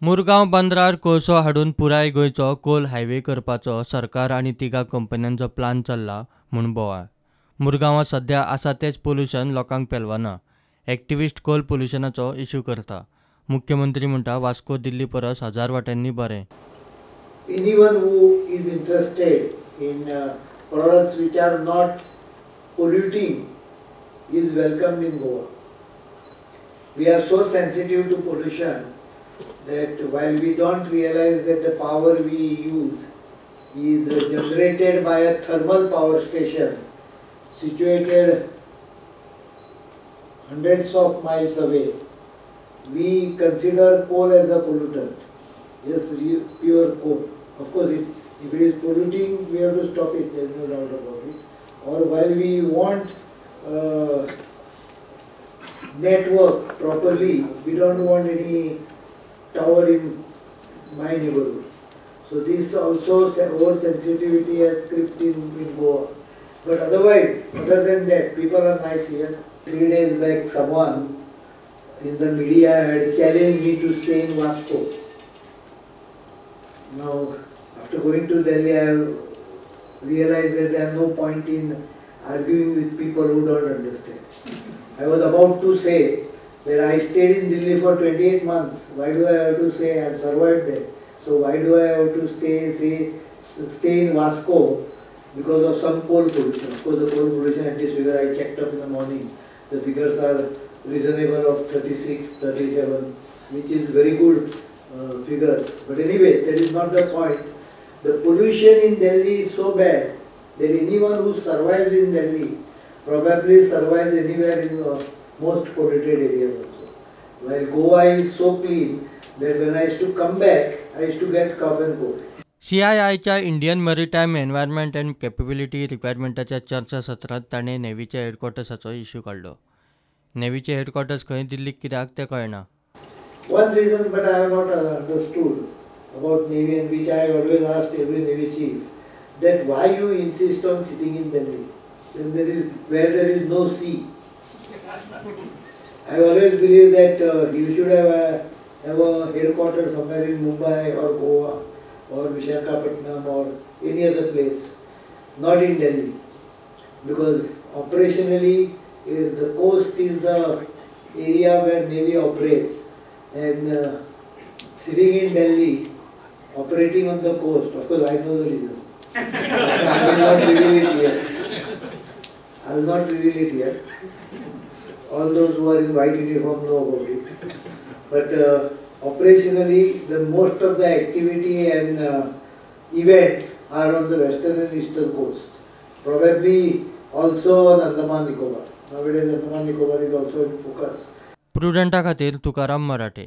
मुरगांव बंदरार कोळसो हाडून पुराय गोंयचो कोल हायवे करपाचो सरकार आनी तिगा कंपन्यांचो प्लान चल्ला म्हूण बोवाळ. मुरगांवां सध्या आसा तेंच पोल्युशन लोकांक पेलवना. एक्टिविस्ट कोल पोल्युशनाचो इश्यू करता. मुख्यमंत्री म्हणटा वास्को दिल्ली परस 1000 वांट्यांनी बरें. Anyone who is interested in products which are not polluting is welcomed in Goa. We are so sensitive to pollution that while we don't realize that the power we use is generated by a thermal power station situated hundreds of miles away, we consider coal as a pollutant. Yes, pure coal. Of course, if it is polluting, we have to stop it, there is no doubt about it. Or while we want network properly, we don't want any tower in my neighborhood. So this also oversensitivity has crept in Goa. But otherwise, other than that, people are nice here. 3 days back, someone in the media had challenged me to stay in Vasco. Now, after going to Delhi, I have realized that there is no point in arguing with people who don't understand. I was about to say that I stayed in Delhi for 28 months. Why do I have to say I have survived there? So why do I have to stay in Vasco because of some coal pollution? Of course, the coal pollution, at this figure I checked up in the morning, the figures are reasonable of 36, 37, which is very good figures. But anyway, that is not the point. The pollution in Delhi is so bad that anyone who survives in Delhi probably survives anywhere in the most polluted areas also. While Goa is so clean that when I used to come back, I used to get cough and cold. CIIच्या Indian maritime environment and capability रिक्वायरमेंटाच्या चर्चा सत्रांत ताणें नेव्हीच्या हेडक्वॉर्टर्साचो issue काडलो. नेव्हीचे हेडक्वॉर्टर्स खंय दिल्लीक कित्याक तें कळना. One reason, but I have not understood about Navy, and which I have always asked every Navy chief, that why you insist on sitting in Delhi when where there is no sea. I always believe that you should have a headquarters somewhere in Mumbai or Goa or Visakhapatnam or any other place, not in Delhi, because operationally the coast is the area where Navy operates, and sitting in Delhi, operating on the coast, of course I know the reason. I will not reveal it here. I will not reveal it here. All those who are in white uniform know about it. But operationally, the most of the activity and events are on the western and eastern coast. Probably also on Andaman Nicobar. Nowadays Andaman Nicobar is also in focus. प्रुडंटा खातीर तुकाराम मराठे.